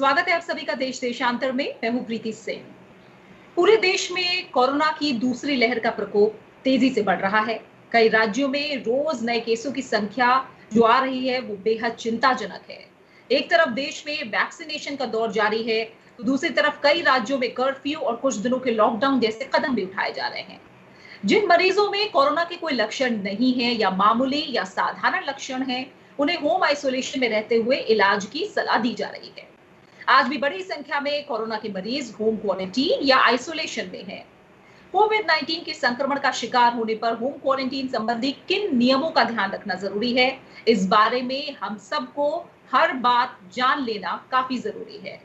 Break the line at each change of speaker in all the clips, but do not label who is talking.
स्वागत है आप सभी का देश देशांतर में। मैं हूं प्रीति सिंह। पूरे देश में कोरोना की दूसरी लहर का प्रकोप तेजी से बढ़ रहा है। कई राज्यों में रोज नए केसों की संख्या जो आ रही है वो बेहद चिंताजनक है। एक तरफ देश में वैक्सीनेशन का दौर जारी है, तो दूसरी तरफ कई राज्यों में कर्फ्यू और कुछ दिनों के लॉकडाउन जैसे कदम भी उठाए जा रहे हैं। जिन मरीजों में कोरोना के कोई लक्षण नहीं है या मामूली या साधारण लक्षण है, उन्हें होम आइसोलेशन में रहते हुए इलाज की सलाह दी जा रही है। आज भी बड़ी संख्या में कोरोना के मरीज होम क्वारंटीन या आइसोलेशन में हैं। कोविड-19 के संक्रमण का शिकार होने पर होम क्वारंटीन संबंधी किन नियमों का ध्यान रखना जरूरी है, इस बारे में हम सबको हर बात जान लेना काफी जरूरी है।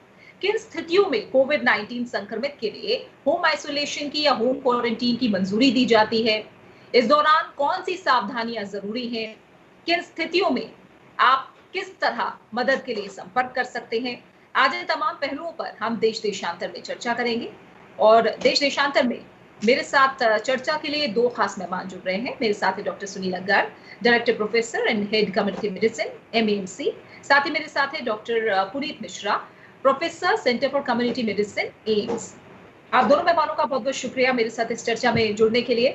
किन स्थितियों में कोविड-19 संक्रमित के लिए होम आइसोलेशन की या होम क्वारंटीन की मंजूरी दी जाती है, इस दौरान कौन सी सावधानियां जरूरी हैं, किन स्थितियों में आप किस तरह मदद के लिए संपर्क कर सकते हैं। आज इन तमाम पहलुओं पर हम देश देशांतर में चर्चा करेंगे। और देश देशांतर में मेरे साथ चर्चा के लिए दो खास मेहमान जुड़ रहे हैं। मेरे साथ है doctor Sunil Aggar, director professor and head community medicine MMC. साथ ही मेरे साथ है doctor Puneet Mishra, professor centre for community medicine AIIMS. आप दोनों मेहमानों का बहुत बहुत शुक्रिया मेरे साथ इस चर्चा में जुड़ने के लिए।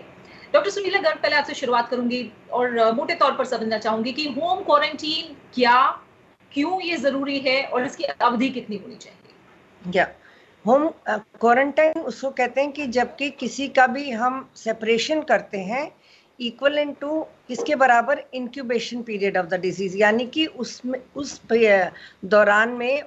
डॉक्टर सुनील अग्गर, पहले आपसे शुरुआत करूंगी और मोटे तौर पर समझना चाहूंगी कि होम क्वारंटीन क्या, क्यों ये जरूरी है और इसकी अवधि कितनी होनी चाहिए?
होम क्वारंटाइन उसको कहते हैं कि जबकि किसी का भी हम सेपरेशन करते हैं इक्वलेंट टू किसके बराबर incubation period of the disease, यानी कि उसमें उस दौरान में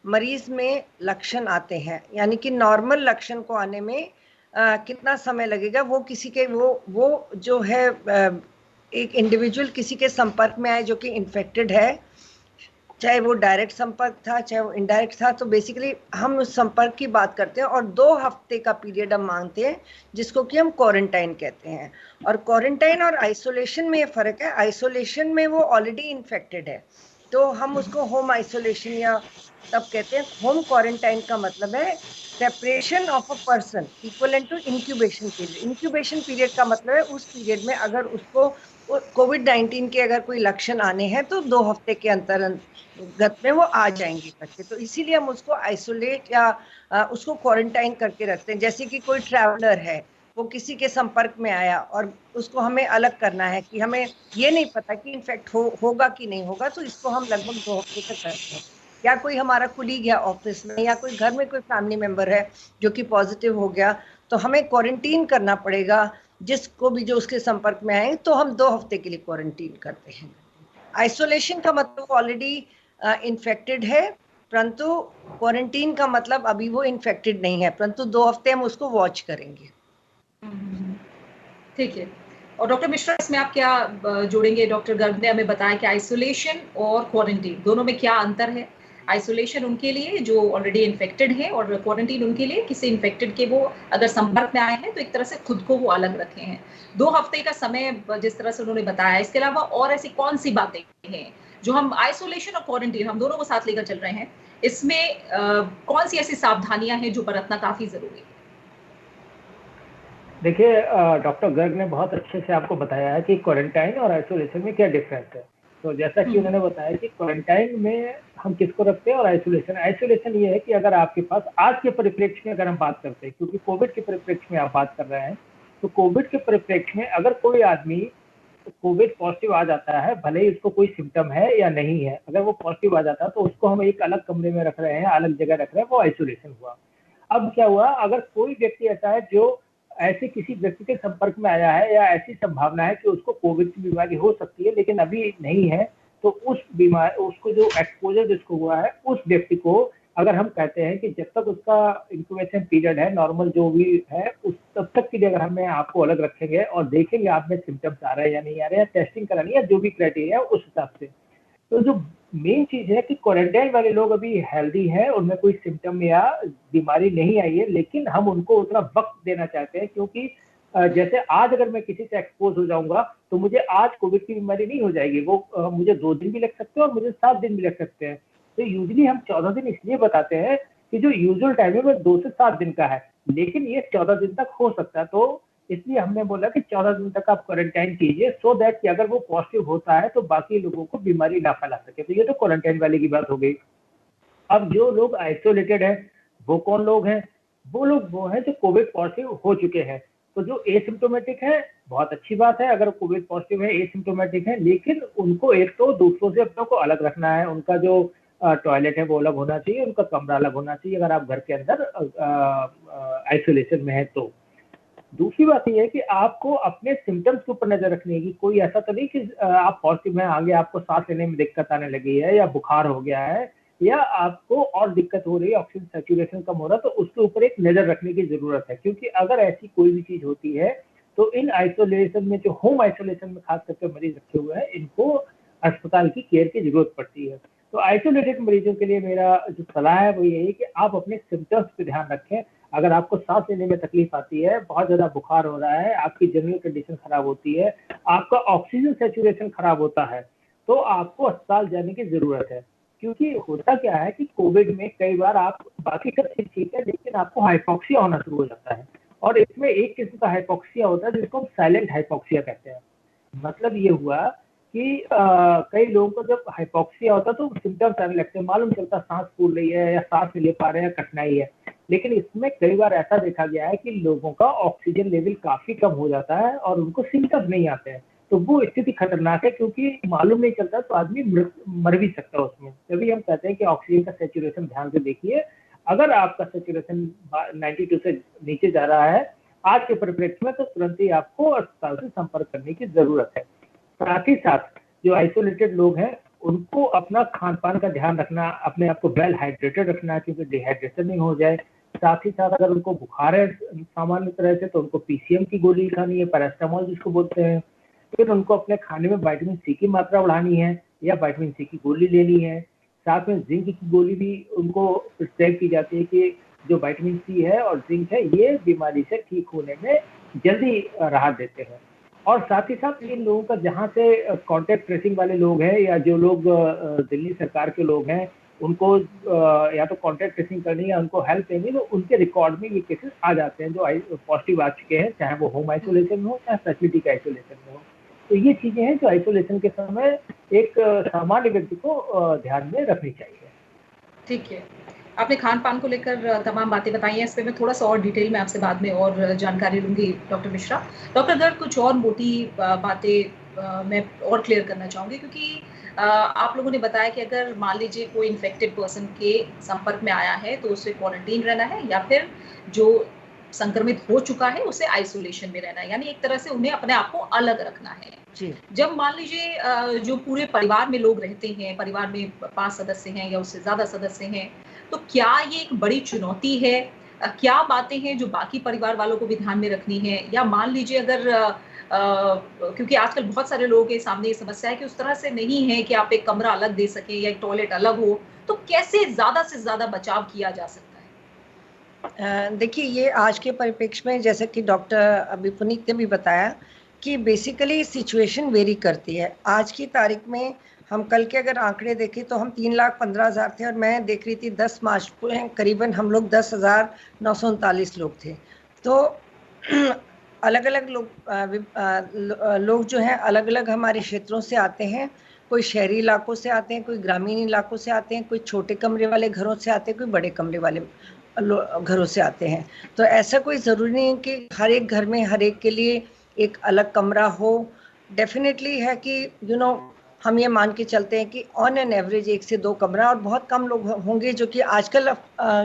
मरीज में लक्षण आते हैं, यानी कि नॉर्मल लक्षण को आने में कितना समय लगेगा। वो किसी के वो जो है एक इंडिविजुअल किसी के संपर्क में आए जो कि इन्फेक्टेड है, चाहे वो डायरेक्ट संपर्क था चाहे वो इनडायरेक्ट था, तो बेसिकली हम उस संपर्क की बात करते हैं और 2 हफ्ते का पीरियड हम मांगते हैं जिसको कि हम क्वारंटाइन कहते हैं। और क्वारंटाइन और आइसोलेशन में ये फर्क है, आइसोलेशन में वो ऑलरेडी इन्फेक्टेड है तो हम उसको होम आइसोलेशन या तब कहते हैं। होम क्वारंटाइन का मतलब है separation of a person equivalent to incubation period. Incubation period का मतलब है उस पीरियड में अगर उसको कोविड-19 के अगर कोई लक्षण आने हैं तो 2 हफ्ते के अंतर्गत में वो आ जाएंगे करके, तो इसीलिए हम उसको आइसोलेट या उसको क्वारंटाइन करके रखते हैं। जैसे कि कोई ट्रैवलर है, वो किसी के संपर्क में आया और उसको हमें अलग करना है कि हमें ये नहीं पता कि इन्फेक्ट होगा कि नहीं होगा, तो इसको हम लगभग 2 हफ्ते तक करते हैं। या कोई हमारा कुलीग है ऑफिस में या कोई घर में कोई फैमिली मेंबर है जो कि पॉजिटिव हो गया, तो हमें क्वारंटीन करना पड़ेगा जिसको भी जो उसके संपर्क में आए, तो हम 2 हफ्ते के लिए क्वारंटीन करते हैं। आइसोलेशन का मतलब ऑलरेडी इन्फेक्टेड है, परंतु क्वारंटीन का मतलब अभी वो इन्फेक्टेड नहीं है, परंतु 2 हफ्ते हम उसको वॉच करेंगे।
ठीक है। और डॉक्टर मिश्रा, इसमें आप क्या जोड़ेंगे? डॉक्टर गर्ग ने हमें बताया कि आइसोलेशन और क्वारंटीन दोनों में क्या अंतर है। आइसोलेशन उनके लिए जो ऑलरेडी इन्फेक्टेड है और क्वारंटीन उनके लिए किसी इन्फेक्टेड के वो अगर संपर्क में आए हैं तो एक तरह से खुद को वो अलग रखे हैं। 2 हफ्ते का समय जिस तरह से उन्होंने बताया, इसके अलावा और ऐसी कौन सी बातें हैं जो हम आइसोलेशन और क्वारंटीन हम दोनों को साथ लेकर चल रहे हैं, इसमें कौन सी ऐसी सावधानियां हैं जो बरतना काफी जरूरी है?
देखिए, डॉक्टर गर्ग ने बहुत अच्छे से आपको बताया है कि क्वारंटाइन और आइसोलेशन में क्या डिफरेंस है। तो जैसा कि उन्होंने बताया कि क्वारंटाइन में हम किसको रखते हैं और आइसोलेशन ये है कि अगर आपके पास आज के परिप्रेक्ष्य में अगर हम बात करते हैं, क्योंकि कोविड के परिप्रेक्ष्य में आप बात कर रहे हैं, तो कोविड के परिप्रेक्ष्य में अगर कोई आदमी कोविड पॉजिटिव आ जाता है, भले ही उसको कोई सिम्टम है या नहीं है, अगर वो पॉजिटिव आ जाता है तो उसको हम एक अलग कमरे में रख रहे हैं, अलग जगह रख रहे हैं, वो आइसोलेशन हुआ। अब क्या हुआ, अगर कोई व्यक्ति ऐसा है जो ऐसे किसी व्यक्ति के संपर्क में आया है या ऐसी संभावना है कि उसको कोविड की बीमारी हो सकती है लेकिन अभी नहीं है, तो उसको जो एक्सपोजर जिसको हुआ है उस व्यक्ति को अगर हम कहते हैं कि जब तक उसका इंक्यूबेशन पीरियड है, नॉर्मल जो भी है, उस तब तक के लिए अगर हमें आपको अलग रखेंगे और देखेंगे आप में सिम्टम्स आ रहे हैं या नहीं आ रहे हैं, टेस्टिंग करानी है, जो भी क्राइटेरिया है उस हिसाब से। तो जो मेन चीज है कि क्वारंटाइन वाले लोग अभी हेल्दी हैं, उनमें कोई सिम्टम या बीमारी नहीं आई है, लेकिन हम उनको उतना वक्त देना चाहते हैं क्योंकि जैसे आज अगर मैं किसी से एक्सपोज हो जाऊंगा तो मुझे आज कोविड की बीमारी नहीं हो जाएगी, वो मुझे 2 दिन भी लग सकते हैं और मुझे 7 दिन भी लग सकते हैं। तो यूजली हम 14 दिन इसलिए बताते हैं कि जो यूजुअल टाइम है वो 2 से 7 दिन का है, लेकिन ये 14 दिन तक हो सकता है। तो इसलिए हमने बोला कि 14 दिन तक आप क्वारंटाइन कीजिए, सो दैट कि अगर वो पॉजिटिव होता है तो बाकी लोगों को बीमारी ना फैला सके। तो ये तो क्वारंटाइन वाले की बात हो गई। अब जो लोग आइसोलेटेड हैं वो कौन लोग हैं? वो हैं जो कोविड पॉजिटिव हो चुके हैं। तो जो एसिम्टोमेटिक है बहुत अच्छी बात है, अगर कोविड पॉजिटिव है, एसिम्टोमेटिक है, लेकिन उनको एक तो दूसरों से अपनों को अलग रखना है, उनका जो टॉयलेट है वो अलग होना चाहिए, उनका कमरा अलग होना चाहिए अगर आप घर के अंदर आइसोलेशन में है तो। दूसरी बात ये है कि आपको अपने सिम्टम्स के ऊपर नजर रखनी है। कोई ऐसा तो नहीं कि आप पॉजिटिव हैं, आगे आपको सांस लेने में दिक्कत आने लगी है या बुखार हो गया है या आपको और दिक्कत हो रही है, ऑक्सीजन सैचुरेशन कम हो रहा है, तो उसके ऊपर एक नजर रखने की जरूरत है। क्योंकि अगर ऐसी कोई भी चीज होती है तो इन आइसोलेशन में, जो होम आइसोलेशन में खास करके मरीज रखे हुए हैं, इनको अस्पताल की केयर की जरूरत पड़ती है। तो आइसोलेटेड मरीजों के लिए मेरा जो सलाह है वो यही है कि आप अपने सिम्टम्स पे ध्यान रखें। अगर आपको सांस लेने में तकलीफ आती है, बहुत ज्यादा बुखार हो रहा है, आपकी जनरल कंडीशन खराब होती है, आपका ऑक्सीजन सैचुरेशन खराब होता है, तो आपको अस्पताल जाने की जरूरत है। क्योंकि होता क्या है कि कोविड में कई बार आप बाकी सब चीज ठीक है, लेकिन आपको हाइपोक्सिया होना शुरू हो जाता है। और इसमें एक किस्म का हाइपोक्सिया होता है जिसको हम साइलेंट हाइपोक्सिया कहते हैं। मतलब ये हुआ कि कई लोगों को जब हाइपोक्सिया होता है तो सिम्टम्स आने लगते हैं, मालूम चलता सांस फूल रही है या सांस नहीं ले पा रहे हैं, कठिनाई है। लेकिन इसमें कई बार ऐसा देखा गया है कि लोगों का ऑक्सीजन लेवल काफी कम हो जाता है और उनको सिम्टम्स नहीं आते हैं। तो वो स्थिति खतरनाक है, क्योंकि मालूम नहीं चलता तो आदमी मर भी सकता है उसमें। तभी हम कहते हैं कि ऑक्सीजन का सैचुरेशन ध्यान से देखिए। अगर आपका सैचुरेशन 92 से नीचे जा रहा है आज के परिप्रेक्ष्य में, तो तुरंत ही आपको अस्पताल से संपर्क करने की जरूरत है। साथ ही साथ जो आइसोलेटेड लोग हैं उनको अपना खान पान का ध्यान रखना, अपने आप को वेल हाइड्रेटेड रखना, क्योंकि डिहाइड्रेशन नहीं हो जाए। साथ ही साथ अगर उनको बुखार है सामान्य तरह से, तो उनको पीसीएम की गोली खानी है, पैरास्टामोल जिसको बोलते हैं। फिर उनको अपने खाने में विटामिन सी की मात्रा बढ़ानी है या विटामिन सी की गोली लेनी है। साथ में जिंक की गोली भी उनको प्रिस्क्राइब की जाती है कि जो विटामिन सी है और जिंक है ये बीमारी से ठीक होने में जल्दी राहत देते हैं। और साथ ही साथ इन लोगों का जहाँ से कॉन्टैक्ट ट्रेसिंग वाले लोग हैं या जो लोग दिल्ली सरकार के लोग हैं, उनको या तो कॉन्टैक्ट ट्रेसिंग करनी है या उनको हेल्प देनी, तो उनके रिकॉर्ड में ये केसेस आ जाते हैं जो पॉजिटिव आ चुके हैं, चाहे वो होम आइसोलेशन में हो चाहे फैसिलिटी के आइसोलेशन में हो। तो ये चीजें हैं जो आइसोलेशन के समय एक सामान्य व्यक्ति को ध्यान में रखनी चाहिए।
ठीक है, आपने खान पान को लेकर तमाम बातें बताई हैं। इस पे मैं थोड़ा सा और डिटेल में आपसे बाद में और जानकारी लूंगी डॉक्टर मिश्रा। डॉक्टर गर्ग, कुछ और मोटी बातें मैं और क्लियर करना चाहूंगी, क्योंकि आप लोगों ने बताया कि अगर मान लीजिए कोई इन्फेक्टेड पर्सन के संपर्क में आया है तो उसे क्वारंटीन रहना है, या फिर जो संक्रमित हो चुका है उसे आइसोलेशन में रहना है, यानी एक तरह से उन्हें अपने आप को अलग रखना है। जब मान लीजिए जो पूरे परिवार में लोग रहते हैं, परिवार में 5 सदस्य हैं या उससे ज्यादा सदस्य हैं, तो क्या ये एक बड़ी चुनौती है? क्या बातें हैं जो बाकी परिवार वालों को भी ध्यान में रखनी है? या मान लीजिए अगर क्योंकि आजकल बहुत सारे लोगों के सामने ये समस्या है कि उस तरह से नहीं है कि आप एक कमरा अलग दे सकें या एक टॉयलेट अलग हो, तो कैसे ज्यादा से ज्यादा बचाव किया जा सकता है?
देखिए, ये आज के परिप्रेक्ष्य में जैसे कि डॉक्टर अभी पुनीत ने भी बताया कि बेसिकली सिचुएशन वेरी करती है। आज की तारीख में हम कल के अगर आंकड़े देखें तो हम 3,15,000 थे, और मैं देख रही थी 10 मार्च को करीबन हम लोग 10,939 लोग थे। तो अलग अलग लोग जो हैं अलग अलग हमारे क्षेत्रों से आते हैं। कोई शहरी इलाकों से आते हैं, कोई ग्रामीण इलाकों से आते हैं, कोई छोटे कमरे वाले घरों से आते हैं, कोई बड़े कमरे वाले घरों से आते हैं। तो ऐसा कोई ज़रूरी नहीं कि हर एक घर में हर एक के लिए एक अलग कमरा हो। डेफिनेटली है कि हम ये मान के चलते हैं कि ऑन एन एवरेज 1 से 2 कमरा, और बहुत कम लोग होंगे जो कि आजकल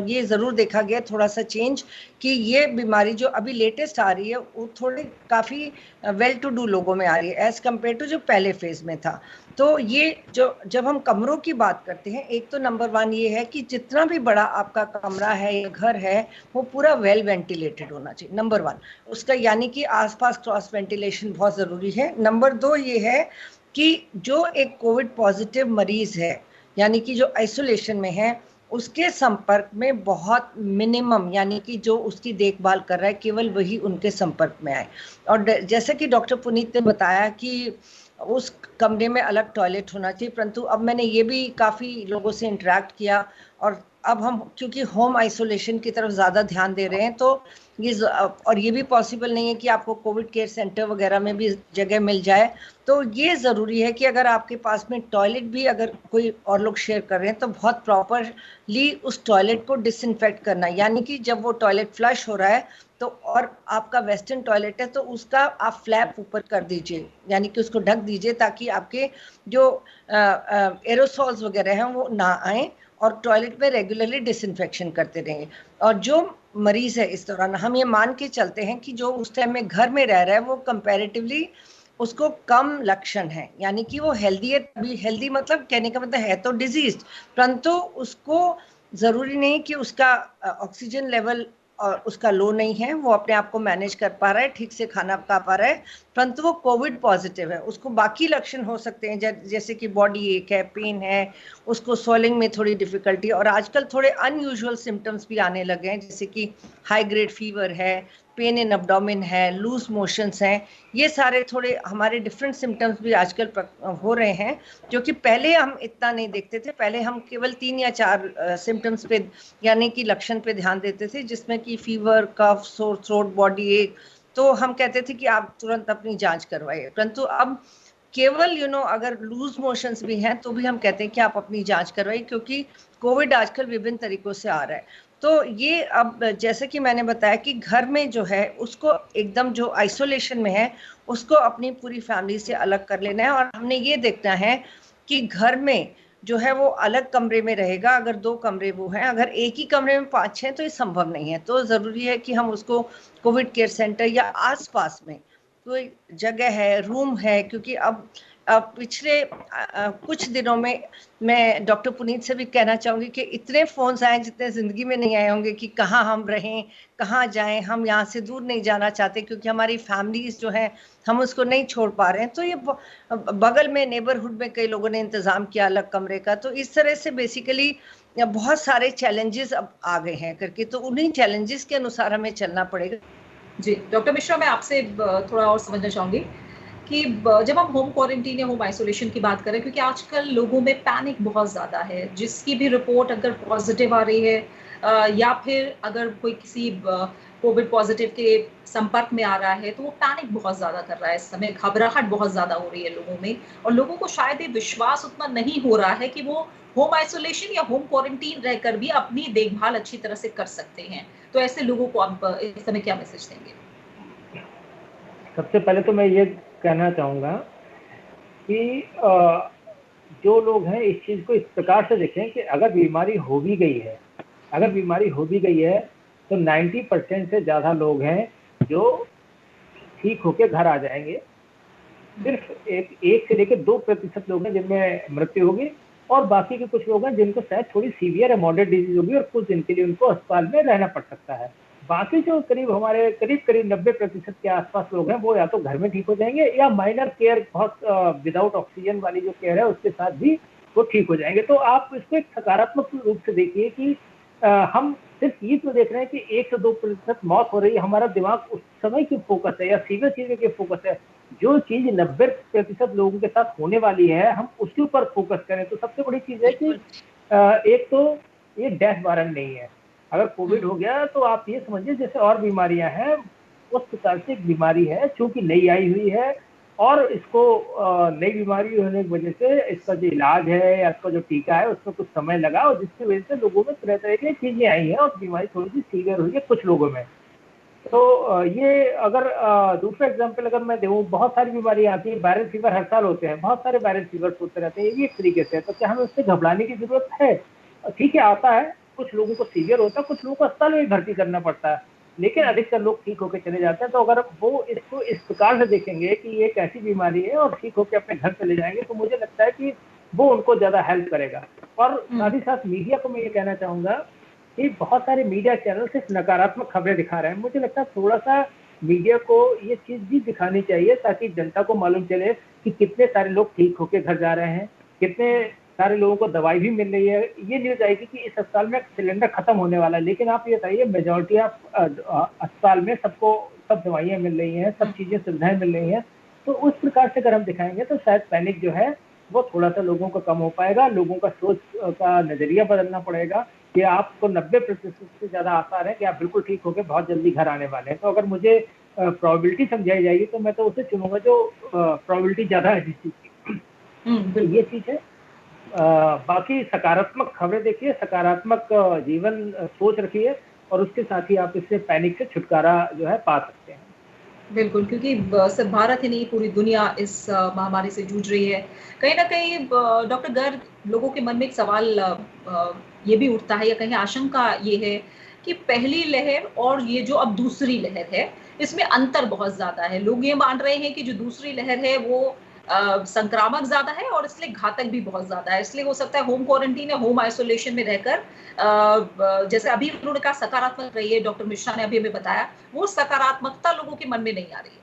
ये ज़रूर देखा गया थोड़ा सा चेंज कि ये बीमारी जो अभी लेटेस्ट आ रही है वो थोड़ी काफ़ी वेल टू डू लोगों में आ रही है एज़ कम्पेयर टू जो पहले फेज़ में था। तो ये जब हम कमरों की बात करते हैं, एक तो नंबर 1 ये है कि जितना भी बड़ा आपका कमरा है या घर है वो पूरा वेल वेंटिलेटेड होना चाहिए, नंबर 1 उसका, यानी कि आसपास क्रॉस वेंटिलेशन बहुत ज़रूरी है। नंबर 2 ये है कि जो एक कोविड पॉजिटिव मरीज है, यानी कि जो आइसोलेशन में है, उसके संपर्क में बहुत मिनिमम, यानी कि जो उसकी देखभाल कर रहा है केवल वही उनके संपर्क में आए। और जैसे कि डॉक्टर पुनीत ने बताया कि उस कमरे में अलग टॉयलेट होना चाहिए, परंतु अब मैंने ये भी काफ़ी लोगों से इंटरेक्ट किया और अब हम क्योंकि होम आइसोलेशन की तरफ ज़्यादा ध्यान दे रहे हैं, तो और ये भी पॉसिबल नहीं है कि आपको कोविड केयर सेंटर वगैरह में भी जगह मिल जाए। तो ये ज़रूरी है कि अगर आपके पास में टॉयलेट भी अगर कोई और लोग शेयर कर रहे हैं तो बहुत प्रॉपरली उस टॉयलेट को डिसइंफेक्ट करना, यानी कि जब वो टॉयलेट फ्लश हो रहा है तो, और आपका वेस्टर्न टॉयलेट है तो उसका आप फ्लैप ऊपर कर दीजिए, यानी कि उसको ढक दीजिए ताकि आपके जो एरोसॉल्स वगैरह हैं वो ना आए, और टॉयलेट में रेगुलरली डिसइंफेक्शन करते रहेंगे। और जो मरीज है इस दौरान हम ये मान के चलते हैं कि जो उस टाइम में घर में रह रहा है वो कंपैरेटिवली उसको कम लक्षण है, यानी कि वो हेल्दी है। तभी हेल्दी मतलब कहने का मतलब है तो डिजीज, परंतु उसको जरूरी नहीं कि उसका ऑक्सीजन लेवल और उसका लो नहीं है, वो अपने आप को मैनेज कर पा रहा है, ठीक से खाना खा पा रहा है, परंतु वो कोविड पॉजिटिव है। उसको बाकी लक्षण हो सकते हैं जैसे कि बॉडी एक है, पेन है, उसको स्वेलिंग में थोड़ी डिफिकल्टी, और आजकल थोड़े अनयूजुअल सिम्टम्स भी आने लगे हैं, जैसे कि हाई ग्रेड फीवर है, पेन इन एब्डोमेन है, लूज मोशंस हैं। ये सारे थोड़े हमारे डिफरेंट सिम्टम्स भी आजकल हो रहे हैं, जो कि पहले हम इतना नहीं देखते थे। पहले हम केवल 3 या 4 सिम्टम्स पे, यानी कि लक्षण पे ध्यान देते थे, जिसमें कि फीवर, कफ, सोर थ्रोट, बॉडी एक, तो हम कहते थे कि आप तुरंत अपनी जांच करवाइए। परंतु अब केवल अगर लूज मोशंस भी हैं तो भी हम कहते हैं कि आप अपनी जांच करवाइए, क्योंकि कोविड आजकल विभिन्न तरीकों से आ रहा है। तो ये अब जैसे कि मैंने बताया कि घर में जो है उसको एकदम जो आइसोलेशन में है उसको अपनी पूरी फैमिली से अलग कर लेना है, और हमने ये देखना है कि घर में जो है वो अलग कमरे में रहेगा। अगर 2 कमरे वो हैं, अगर एक ही कमरे में 5-6 तो ये संभव नहीं है। तो जरूरी है कि हम उसको कोविड केयर सेंटर या आसपास में कोई जगह है, रूम है, क्योंकि अब पिछले कुछ दिनों में मैं डॉक्टर पुनीत से भी कहना चाहूंगी कि इतने फोन्स आए जितने जिंदगी में नहीं आए होंगे कि कहाँ हम रहें, कहाँ जाएं। हम यहाँ से दूर नहीं जाना चाहते क्योंकि हमारी फैमिलीज जो है हम उसको नहीं छोड़ पा रहे हैं। तो ये बगल में नेबरहुड में कई लोगों ने इंतजाम किया अलग कमरे का। तो इस तरह से बेसिकली बहुत सारे चैलेंजेस अब आ गए हैं करके, तो उन्हीं चैलेंजेस के अनुसार हमें चलना पड़ेगा।
जी डॉक्टर मिश्रा, मैं आपसे थोड़ा और समझना चाहूंगी कि जब हम होम क्वारंटीन या होम आइसोलेशन की बात करें, क्योंकि आजकल लोगों में पैनिक बहुत ज़्यादा है, जिसकी भी रिपोर्ट अगर पॉजिटिव आ रही है या फिर अगर कोई किसी कोविड पॉजिटिव के संपर्क में आ रहा है तो वो पैनिक बहुत ज़्यादा कर रहा है। इस समय घबराहट बहुत ज़्यादा हो रही है लोगों में, और लोगों को शायद ये विश्वास उतना नहीं हो रहा है कि वो होम आइसोलेशन या होम क्वारंटीन रहकर भी अपनी देखभाल अच्छी तरह से कर सकते हैं। तो ऐसे लोगों को आप इस समय क्या मैसेज देंगे?
सबसे पहले तो मैं ये कहना चाहूँगा कि जो लोग हैं इस चीज़ को इस प्रकार से देखें कि अगर बीमारी हो भी गई है, तो 90% से ज़्यादा लोग हैं जो ठीक होके घर आ जाएंगे। सिर्फ एक से लेकर 2% लोग हैं जिनमें मृत्यु होगी, और बाकी के कुछ लोग हैं जिनको शायद थोड़ी सीवियर या मॉडरेट डिजीज होगी और कुछ दिन के लिए उनको अस्पताल में रहना पड़ सकता है। बाकी जो करीब 90% के आसपास लोग हैं वो या तो घर में ठीक हो जाएंगे या माइनर केयर, बहुत विदाउट ऑक्सीजन वाली जो केयर है उसके साथ भी वो ठीक हो जाएंगे। तो आप इसको एक सकारात्मक रूप से देखिए कि हम सिर्फ ये तो देख रहे हैं कि 1 से 2% मौत हो रही है, हमारा दिमाग उस समय की फोकस है या सीवियर चीज़ों की फोकस है। जो चीज़ 90% लोगों के साथ होने वाली है हम उसके ऊपर फोकस करें। तो सबसे बड़ी चीज़ है कि एक तो ये डेथ वारंट नहीं है। अगर कोविड हो गया तो आप ये समझिए जैसे और बीमारियां हैं उस प्रकार से एक बीमारी है, चूंकि नई आई हुई है, और इसको नई बीमारी होने की वजह से इसका जो इलाज है या इसका जो टीका है उसमें कुछ समय लगा, और जिसकी वजह से लोगों में तरह तरह की चीजें आई हैं और बीमारी थोड़ी सी सीवियर हुई है कुछ लोगों में। तो ये अगर दूसरा एग्जाम्पल अगर मैं दूँ, बहुत सारी बीमारी आती है, वायरल फीवर हर साल होते हैं, बहुत सारे वायरल फीवर होते रहते हैं, ये भी एक तरीके से। तो क्या हमें उससे घबराने की जरूरत है? ठीक है, आता है, कुछ लोगों को सीवियर होता है, कुछ लोगों को अस्पताल में भर्ती करना पड़ता है, लेकिन अधिकतर लोग ठीक होकर चले जाते हैं। तो अगर वो इसको इस प्रकार से देखेंगे कि ये एक ऐसी बीमारी है और ठीक होकर अपने घर चले जाएंगे, तो मुझे लगता है कि वो उनको ज्यादा हेल्प करेगा। और साथ ही साथ मीडिया को मैं ये कहना चाहूंगा कि बहुत सारे मीडिया चैनल सिर्फ नकारात्मक खबरें दिखा रहे हैं। मुझे लगता है थोड़ा सा मीडिया को ये चीज भी दिखानी चाहिए ताकि जनता को मालूम चले कि कितने सारे लोग ठीक होकर घर जा रहे हैं, कितने सारे लोगों को दवाई भी मिल रही है। ये न्यूज आएगी कि इस अस्पताल में सिलेंडर खत्म होने वाला है, लेकिन आप ये बताइए मेजोरिटी ऑफ अस्पताल में सबको सब दवाइयाँ मिल रही हैं, सब चीजें सुविधाएं मिल रही हैं। तो उस प्रकार से अगर हम दिखाएंगे तो शायद पैनिक जो है वो थोड़ा सा लोगों को कम हो पाएगा, लोगों का सोच का नजरिया बदलना पड़ेगा। कि आपको 90% से ज़्यादा आसार है कि आप बिल्कुल ठीक होकर बहुत जल्दी घर आने वाले हैं। तो अगर मुझे प्रोबेबिलिटी समझाई जाएगी तो मैं तो उसे चुनूंगा जो प्रोबेबिलिटी ज़्यादा है जिस चीज़ की। तो ये चीज़ है। बाकी सकारात्मक खबरें देखिए, सकारात्मक जीवन सोच रखिए और उसके साथ ही आप इससे पैनिक से छुटकारा जो है पा सकते हैं।
बिल्कुल, क्योंकि सिर्फ भारत ही नहीं, पूरी दुनिया इस महामारी से जूझ रही है। कहीं न कहीं डॉक्टर गर्ग, लोगों के मन में एक सवाल ये भी उठता है या कहीं आशंका ये है कि पहली लहर और ये जो अब दूसरी लहर है, इसमें अंतर बहुत ज़्यादा है। लोग ये मान रहे हैं कि जो दूसरी लहर है वो संक्रामक ज़्यादा है और इसलिए घातक भी बहुत ज़्यादा है। इसलिए हो सकता है होम क्वारंटीन या होम आइसोलेशन में रहकर जैसे अभी उन्होंने कहा सकारात्मक रहिए, डॉक्टर मिश्रा ने अभी हमें बताया, वो सकारात्मकता लोगों के मन में नहीं आ रही है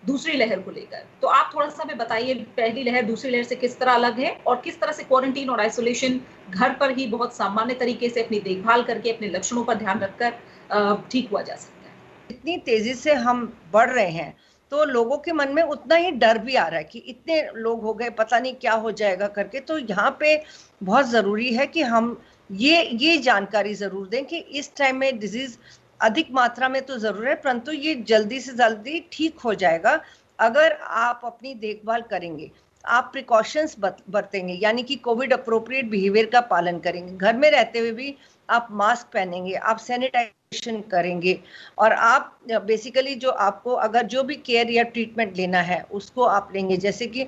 दूसरी लहर को लेकर। तो आप थोड़ा-सा हमें बताइए, पहली लहर दूसरी लहर से किस तरह अलग है और किस तरह से क्वारंटीन और आइसोलेशन घर पर ही बहुत सामान्य तरीके से अपनी देखभाल करके, अपने लक्षणों पर ध्यान रखकर ठीक हुआ जा सकता है?
इतनी तेजी से हम बढ़ रहे हैं तो लोगों के मन में उतना ही डर भी आ रहा है कि इतने लोग हो गए, पता नहीं क्या हो जाएगा करके। तो यहाँ पे बहुत ज़रूरी है कि हम ये जानकारी ज़रूर दें कि इस टाइम में डिजीज़ अधिक मात्रा में तो ज़रूर है, परंतु ये जल्दी से जल्दी ठीक हो जाएगा अगर आप अपनी देखभाल करेंगे, आप प्रिकॉशंस बरतेंगे, यानी कि कोविड अप्रोप्रिएट बिहेवियर का पालन करेंगे, घर में रहते हुए भी आप मास्क पहनेंगे, आप सैनिटाइजेशन करेंगे और आप बेसिकली जो आपको अगर जो भी केयर या ट्रीटमेंट लेना है उसको आप लेंगे। जैसे कि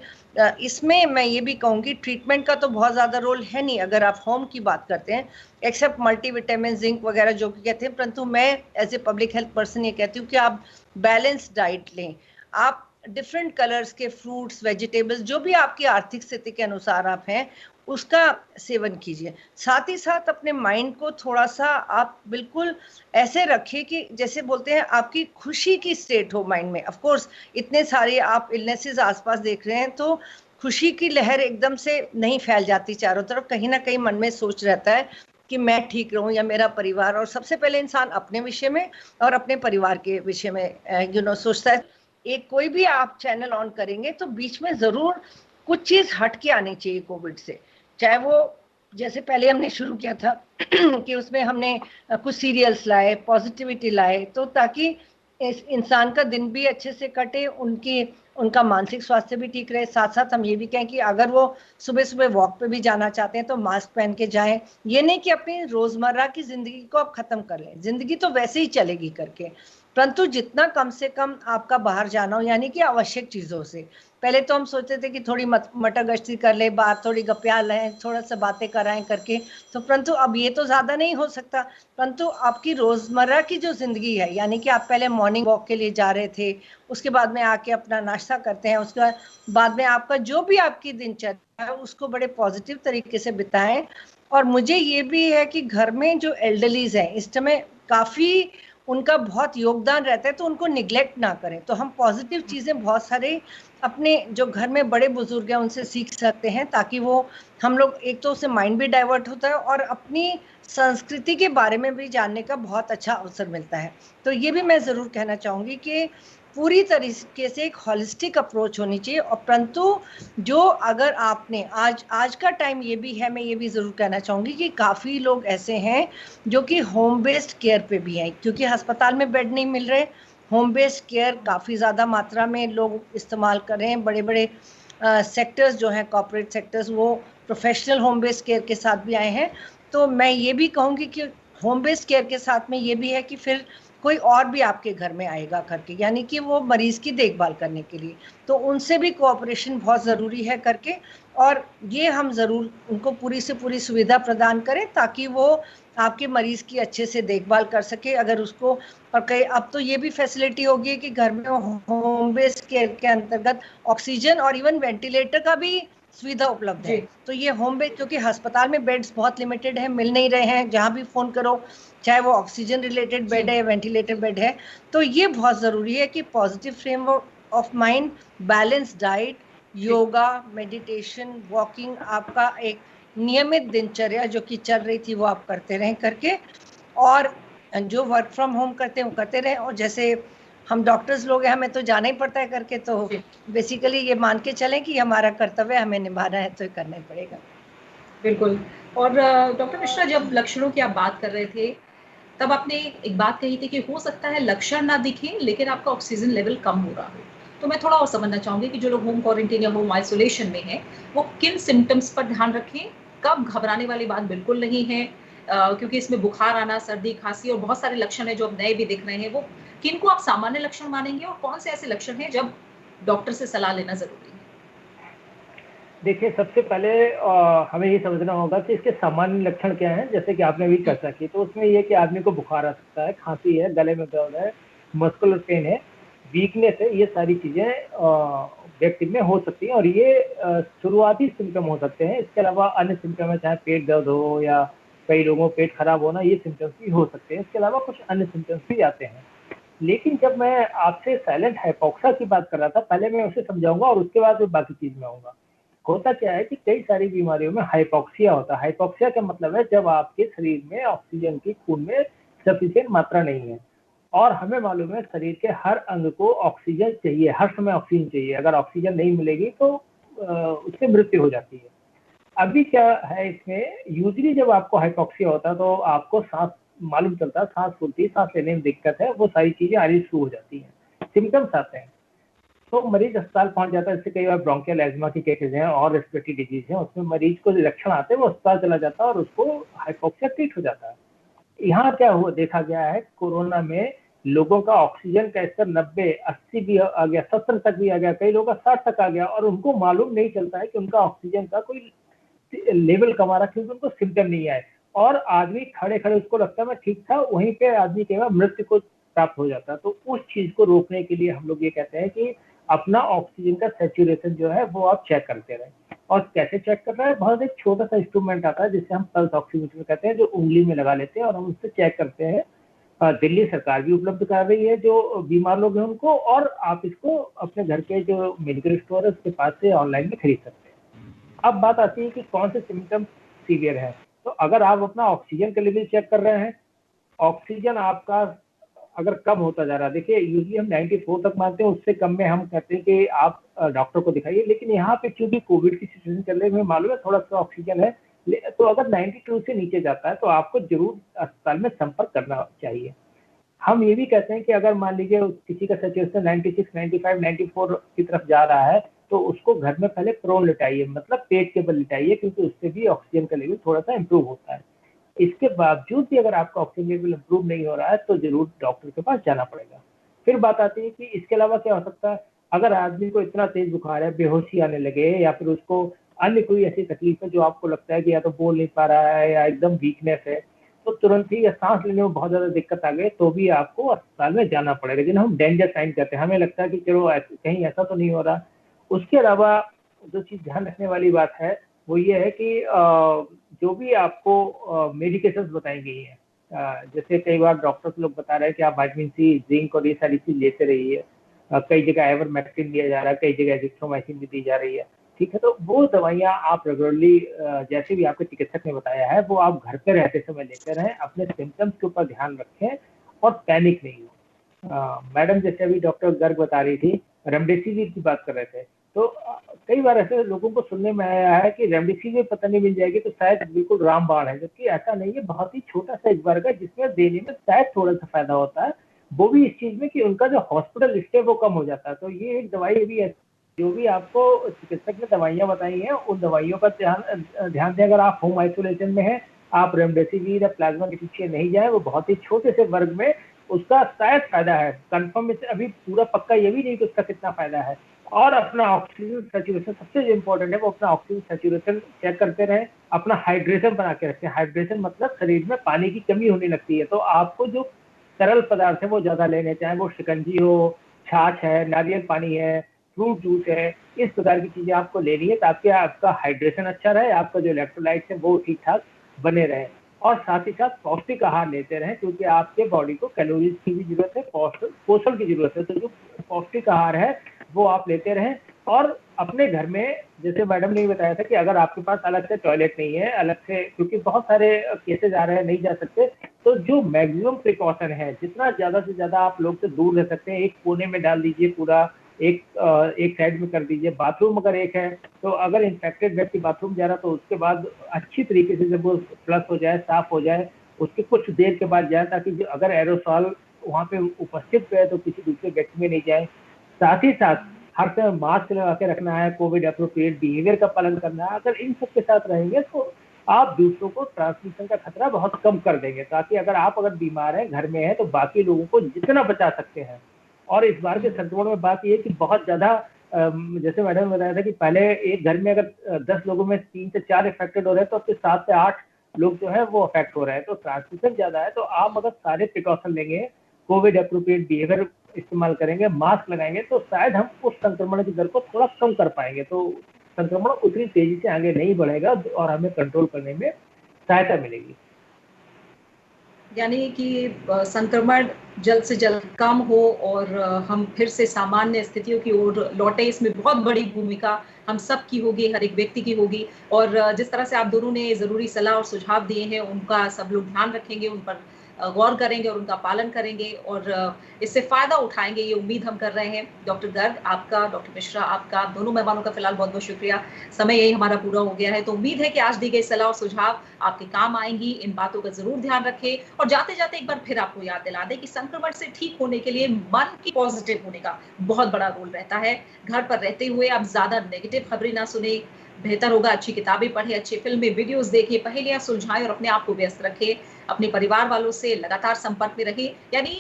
इसमें मैं ये भी कहूँगी ट्रीटमेंट का तो बहुत ज़्यादा रोल है नहीं अगर आप होम की बात करते हैं, एक्सेप्ट मल्टीविटामिन, जिंक वगैरह जो कि कहते हैं, परंतु मैं as a public health person ये कहती हूँ कि आप बैलेंस डाइट लें, आप डिफरेंट कलर्स के फ्रूट्स, वेजिटेबल्स, जो भी आपकी आर्थिक स्थिति के अनुसार आप हैं उसका सेवन कीजिए। साथ ही साथ अपने माइंड को थोड़ा सा आप बिल्कुल ऐसे रखिए कि जैसे बोलते हैं आपकी खुशी की स्टेट हो माइंड में। ऑफ कोर्स इतने सारे आप इलनेसेस आसपास देख रहे हैं तो खुशी की लहर एकदम से नहीं फैल जाती चारों तरफ, कहीं ना कहीं मन में सोच रहता है कि मैं ठीक रहूं या मेरा परिवार, और सबसे पहले इंसान अपने विषय में और अपने परिवार के विषय में सोचता है। एक कोई भी आप चैनल ऑन करेंगे तो बीच में जरूर कुछ चीज हट के आनी चाहिए कोविड से, चाहे वो जैसे पहले हमने शुरू किया था कि उसमें हमने कुछ सीरियल्स लाए, पॉजिटिविटी लाए, तो ताकि इस इंसान का दिन भी अच्छे से कटे, उनका मानसिक स्वास्थ्य भी ठीक रहे। साथ साथ हम ये भी कहें कि अगर वो सुबह सुबह वॉक पे भी जाना चाहते हैं तो मास्क पहन के जाएं। ये नहीं कि अपनी रोजमर्रा की जिंदगी को आप खत्म कर लें, जिंदगी तो वैसे ही चलेगी करके, परंतु जितना कम से कम आपका बाहर जाना हो, यानी कि आवश्यक चीजों से। पहले तो हम सोचते थे कि थोड़ी मटर गश्ती कर ले, बात थोड़ी गप्या लें, थोड़ा सा बातें कराएं करके, तो परंतु अब ये तो ज्यादा नहीं हो सकता। परंतु आपकी रोजमर्रा की जो जिंदगी है, यानी कि आप पहले मॉर्निंग वॉक के लिए जा रहे थे, उसके बाद में आके अपना नाश्ता करते हैं, उसके बाद में आपका जो भी आपकी दिनचर्या है उसको बड़े पॉजिटिव तरीके से बिताएं। और मुझे ये भी है कि घर में जो एल्डरलीज हैं इस समय काफी उनका बहुत योगदान रहता है, तो उनको निग्लेक्ट ना करें। तो हम पॉजिटिव चीजें बहुत सारे अपने जो घर में बड़े बुजुर्ग हैं उनसे सीख सकते हैं, ताकि वो हम लोग एक तो उससे माइंड भी डाइवर्ट होता है और अपनी संस्कृति के बारे में भी जानने का बहुत अच्छा अवसर मिलता है। तो ये भी मैं जरूर कहना चाहूंगी कि पूरी तरीके से एक हॉलिस्टिक अप्रोच होनी चाहिए। और परंतु जो अगर आपने आज का टाइम ये भी है, मैं ये भी जरूर कहना चाहूंगी कि काफी लोग ऐसे हैं जो कि होम बेस्ड केयर पे भी हैं, क्योंकि अस्पताल में बेड नहीं मिल रहे, होम बेस्ड केयर काफ़ी ज़्यादा मात्रा में लोग इस्तेमाल कर रहे हैं। बड़े बड़े सेक्टर्स जो हैं, कॉर्पोरेट सेक्टर्स, वो प्रोफेशनल होम बेस्ड केयर के साथ भी आए हैं। तो मैं ये भी कहूँगी कि होम बेस्ड केयर के साथ में ये भी है कि फिर कोई और भी आपके घर में आएगा करके, यानी कि वो मरीज की देखभाल करने के लिए, तो उनसे भी कोऑपरेशन बहुत ज़रूरी है करके। और ये हम ज़रूर उनको पूरी से पूरी सुविधा प्रदान करें ताकि वो आपके मरीज की अच्छे से देखभाल कर सके। अगर उसको, और कई अब तो ये भी फैसिलिटी होगी कि घर में होम बेस्ड केयर के अंतर्गत ऑक्सीजन और इवन वेंटिलेटर का भी सुविधा उपलब्ध है। तो ये होम बेस्ड, क्योंकि अस्पताल में बेड्स बहुत लिमिटेड है, मिल नहीं रहे हैं, जहाँ भी फोन करो चाहे वो ऑक्सीजन रिलेटेड बेड है, वेंटिलेटर बेड है। तो ये बहुत ज़रूरी है कि positive framework of mind, balance diet, yoga, meditation, walking, आपका एक नियमित दिनचर्या जो कि चल रही थी वो आप करते रहें करके, और जो वर्क फ्रॉम होम करते हैं वो करते रहें। और जैसे हम डॉक्टर्स लोग हैं, हमें तो जाना ही पड़ता है करके, तो बेसिकली ये मान के चलें कि हमारा कर्तव्य हमें निभाना है तो ये करना ही पड़ेगा।
बिल्कुल। और डॉक्टर मिश्रा, जब लक्षणों की आप बात कर रहे थे तब आपने एक बात कही थी कि हो सकता है लक्षण ना दिखे लेकिन आपका ऑक्सीजन लेवल कम हो रहा हो। तो मैं थोड़ा और समझना चाहूंगी कि जो लोग होम क्वारंटीन या होम आइसोलेशन में हैं वो किन सिम्टम्स पर ध्यान रखें, कब घबराने वाली बात बिल्कुल नहीं है, क्योंकि इसमें बुखार आना, सर्दी, खांसी और बहुत सारे लक्षण हैं जो अब नए भी दिख रहे हैं, वो किन को आप सामान्य लक्षण मानेंगे और कौन से ऐसे लक्षण हैं जब डॉक्टर से सलाह लेना जरूरी है?
देखिए, सबसे पहले हमें ये समझना होगा कि इसके सामान्य लक्षण क्या हैं। जैसे कि आपने अभी चर्चा की, तो उसमें ये कि आदमी को बुखार आ सकता है, खांसी है, गले में दर्द है, मस्कुलर पेन है, वीकनेस है, ये सारी चीजें व्यक्ति में हो सकती हैं और ये शुरुआती सिम्टम हो सकते हैं। इसके अलावा अन्य सिम्टम है, चाहे पेट दर्द हो या कई लोगों को पेट खराब होना, ये सिम्टम्स भी हो सकते हैं। इसके अलावा कुछ अन्य सिम्टम्स भी आते हैं। लेकिन जब मैं आपसे साइलेंट हाइपोक्सिया की बात कर रहा था, पहले मैं उसे समझाऊंगा और उसके बाद मैं बाकी चीज में आऊंगा। होता क्या है कि कई सारी बीमारियों में हाइपोक्सिया होता है। हाइपोक्सिया का मतलब है जब आपके शरीर में ऑक्सीजन की खून में सफिशिएंट मात्रा नहीं है। और हमें मालूम है शरीर के हर अंग को ऑक्सीजन चाहिए, हर समय ऑक्सीजन चाहिए। अगर ऑक्सीजन नहीं मिलेगी तो उससे मृत्यु हो जाती है। अभी क्या है, इसमें यूजली जब आपको हाइपोक्सिया होता है तो आपको सांस मालूम चलता है, सांस फूलती है, सांस लेने में दिक्कत है, वो सारी चीजें आनी शुरू हो जाती हैं, सिम्टम्स आते हैं। तो मरीज अस्पताल पहुंच जाता है। इससे कई बार ब्रोंकियल एज्मा की केसेज हैं और रेस्पिरेटरी डिजीज है, उसमें मरीज को लक्षण आते हैं, वो अस्पताल चला जाता है और उसको हाइपोक्सिया ट्रीट हो जाता है। यहाँ क्या हुआ, देखा गया है कोरोना में लोगों का ऑक्सीजन का स्तर 90-80 भी आ गया, 70 तक भी आ गया, कई लोगों का 60 तक आ गया और उनको मालूम नहीं चलता है कि उनका ऑक्सीजन का कोई लेवल कमा रहा, क्योंकि उनको सिम्टम नहीं आए और आदमी खड़े खड़े उसको लगता है मैं ठीक था, वहीं पे आदमी के बाद मृत्यु को प्राप्त हो जाता है। तो उस चीज को रोकने के लिए हम लोग ये कहते हैं कि अपना ऑक्सीजन का सैचुरेशन जो है वो आप चेक करते रहें। और कैसे चेक करना है, बहुत एक छोटा सा इंस्ट्रूमेंट आता है जिसे हम पल्स ऑक्सीमीटर कहते हैं, जो उंगली में लगा लेते हैं और हम उससे चेक करते हैं। दिल्ली सरकार भी उपलब्ध कर रही है जो बीमार लोग हैं उनको, और आप इसको अपने घर के जो मेडिकल स्टोर है उसके पास से ऑनलाइन में खरीद सकते हैं। अब बात आती है कि कौन से सिम्टम सीवियर है। तो अगर आप अपना ऑक्सीजन का लेवल चेक कर रहे हैं, ऑक्सीजन आपका अगर कम होता जा रहा है, देखिए यूजली हम 94 तक मानते हैं, उससे कम में हम कहते हैं कि आप डॉक्टर को दिखाइए। लेकिन यहाँ पे क्योंकि कोविड की सिचुएशन चल रही है, हमें मालूम है थोड़ा सा ऑक्सीजन है, तो अगर 92 से नीचे जाता है तो आपको जरूर अस्पताल में संपर्क करना चाहिए। हम ये भी कहते हैं कि अगर मान लीजिए किसी का सैचुरेशन 96, 95, 94 की तरफ जा रहा है तो उसको घर में पहले प्रोन लिटाइए, मतलब पेट के बल लिटाइए, क्योंकि उससे भी ऑक्सीजन का लेवल थोड़ा सा इम्प्रूव होता है। इसके बावजूद भी अगर आपका ऑक्सीजन लेवल इम्प्रूव नहीं हो रहा है तो जरूर डॉक्टर के पास जाना पड़ेगा। फिर बात आती है कि इसके अलावा क्या हो सकता है। अगर आदमी को इतना तेज बुखार है, बेहोशी आने लगे, या फिर उसको अन्य कोई ऐसी तकलीफ है जो आपको लगता है कि या तो बोल नहीं पा रहा है या एकदम वीकनेस है, तो तुरंत ही, या सांस लेने में बहुत ज्यादा दिक्कत आ गई, तो भी आपको अस्पताल में जाना पड़ेगा, जिन्हें हम डेंजर साइन कहते हैं। हमें लगता है कि चलो कहीं ऐसा तो नहीं हो रहा। उसके अलावा जो चीज ध्यान रखने वाली बात है वो ये है कि जो भी आपको मेडिकेशन बताई गई है, जैसे कई बार डॉक्टर्स लोग बता रहे हैं कि आप विटामिन सी, जिंक और ये सारी चीज लेते रहिए। कई जगह आइवरमेक्टिन दिया जा रहा है, कई जगह एजिथ्रोमाइसिन भी दी जा रही है। ठीक है, तो वो दवाइयाँ आप रेगुलरली जैसे भी आपके चिकित्सक ने बताया है वो आप घर पे रहते समय लेते रहें, अपने सिम्टम्स के ऊपर ध्यान रखें और पैनिक नहीं हो। मैडम जैसे अभी डॉक्टर गर्ग बता रही थी, रेमडेसिविर की बात कर रहे थे, तो कई बार ऐसे लोगों को सुनने में आया है कि रेमडेसिविर पता नहीं मिल जाएगी तो शायद बिल्कुल रामबाण है, जबकि ऐसा नहीं है। बहुत ही छोटा सा एक वर्ग है जिसमें देने में शायद थोड़ा सा फायदा होता है, वो भी इस चीज में कि उनका जो हॉस्पिटल स्टे वो कम हो जाता है। तो ये एक दवाई भी है, जो भी आपको चिकित्सक ने दवाइयां बताई हैं उन दवाइयों का ध्यान दें। अगर आप होम आइसोलेशन में हैं, आप रेमडेसिविर या प्लाज्मा के पीछे नहीं जाए, वो बहुत ही छोटे से वर्ग में उसका शायद फायदा है। कंफर्म अभी पूरा पक्का ये भी नहीं कि उसका कितना फायदा है। और अपना ऑक्सीजन सैचुरेशन सबसे जो इम्पोर्टेंट है, वो अपना ऑक्सीजन सैचुरेशन चेक करते रहें, अपना हाइड्रेशन बना के रखें। हाइड्रेशन मतलब शरीर में पानी की कमी होने लगती है, तो आपको जो तरल पदार्थ है वो ज्यादा लेने, चाहे वो शिकंजी हो, छाछ है, नारियल पानी है, फ्रूट जूस है, इस प्रकार की चीजें आपको लेनी है ताकि आपका हाइड्रेशन अच्छा रहे, आपका जो इलेक्ट्रोलाइट्स है वो ठीक ठाक बने रहे। और साथ ही साथ पौष्टिक आहार लेते रहें, क्योंकि आपके बॉडी को कैलोरीज की भी जरूरत है, पोषण की जरूरत है। तो जो पौष्टिक आहार है वो आप लेते रहें। और अपने घर में, जैसे मैडम ने बताया था कि अगर आपके पास अलग से टॉयलेट नहीं है, अलग से, क्योंकि बहुत सारे केसेज आ रहे हैं नहीं जा सकते, तो जो मैक्सिमम प्रिकॉशन है, जितना ज्यादा से ज्यादा आप लोग से दूर रह सकते हैं, एक कोने में डाल दीजिए पूरा एक साइड में कर दीजिए। बाथरूम अगर एक है तो अगर इन्फेक्टेड व्यक्ति बाथरूम जा रहा तो उसके बाद अच्छी तरीके से जब वो फ्लश हो जाए, साफ हो जाए, उसके कुछ देर के बाद जाए, ताकि जो अगर एरोसॉल वहाँ पे उपस्थित है तो किसी दूसरे व्यक्ति में नहीं जाए। साथ ही साथ हर समय मास्क लगा के रखना है, कोविड अप्रोप्रिएट बिहेवियर का पालन करना है। अगर इन सब के साथ रहेंगे तो आप दूसरों को ट्रांसमिशन का खतरा बहुत कम कर देंगे, ताकि अगर बीमार हैं, घर में हैं, तो बाकी लोगों को जितना बचा सकते हैं। और इस बार के संक्रमण में बात ये है कि बहुत ज्यादा, जैसे मैडम ने बताया था कि पहले एक घर में अगर 10 लोगों में 3 से 4 इफेक्टेड हो रहे हैं तो अब तो 7 से 8 लोग जो है वो अफेक्ट हो रहे हैं। तो ट्रांसमिशन ज्यादा है, तो आप अगर सारे प्रिकॉशन लेंगे, कोविड अप्रोप्रिएट बिहेवियर इस्तेमाल करेंगे, मास्क लगाएंगे, तो शायद हम उस संक्रमण की दर को थोड़ा कम कर पाएंगे। तो संक्रमण उतनी तेजी से आगे नहीं बढ़ेगा और हमें कंट्रोल करने में सहायता मिलेगी।
यानी कि संक्रमण जल्द से जल्द कम हो और हम फिर से सामान्य स्थितियों की ओर लौटे, इसमें बहुत बड़ी भूमिका हम सब की होगी, हर एक व्यक्ति की होगी। और जिस तरह से आप दोनों ने ज़रूरी सलाह और सुझाव दिए हैं, उनका सब लोग ध्यान रखेंगे, उन पर गौर करेंगे और उनका पालन करेंगे और इससे फायदा उठाएंगे, ये उम्मीद हम कर रहे हैं। डॉक्टर गर्ग आपका, डॉक्टर मिश्रा आपका, दोनों मेहमानों का फिलहाल बहुत बहुत शुक्रिया। समय यही हमारा पूरा हो गया है, तो उम्मीद है कि आज दी गई सलाह और सुझाव आपके काम आएंगी। इन बातों का जरूर ध्यान रखें और जाते जाते एक बार फिर आपको याद दिला दें कि संक्रमण से ठीक होने के लिए मन की पॉजिटिव होने का बहुत बड़ा रोल रहता है। घर पर रहते हुए आप ज्यादा नेगेटिव खबरें ना सुने, बेहतर होगा अच्छी किताबें पढ़े, अच्छी फिल्में, वीडियोस देखें, पहेलियां सुलझाएं और अपने आप को व्यस्त रखें। अपने परिवार वालों से लगातार संपर्क में रहे। यानी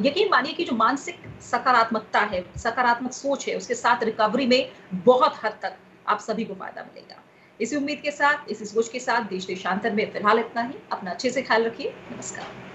यकीन मानिए कि जो मानसिक सकारात्मकता है, सकारात्मक सोच है, उसके साथ रिकवरी में बहुत हद तक आप सभी को फायदा मिलेगा। इसी उम्मीद के साथ, इसी सोच के साथ देश देशांतर में फिलहाल इतना ही। अपना अच्छे से ख्याल रखिए। नमस्कार।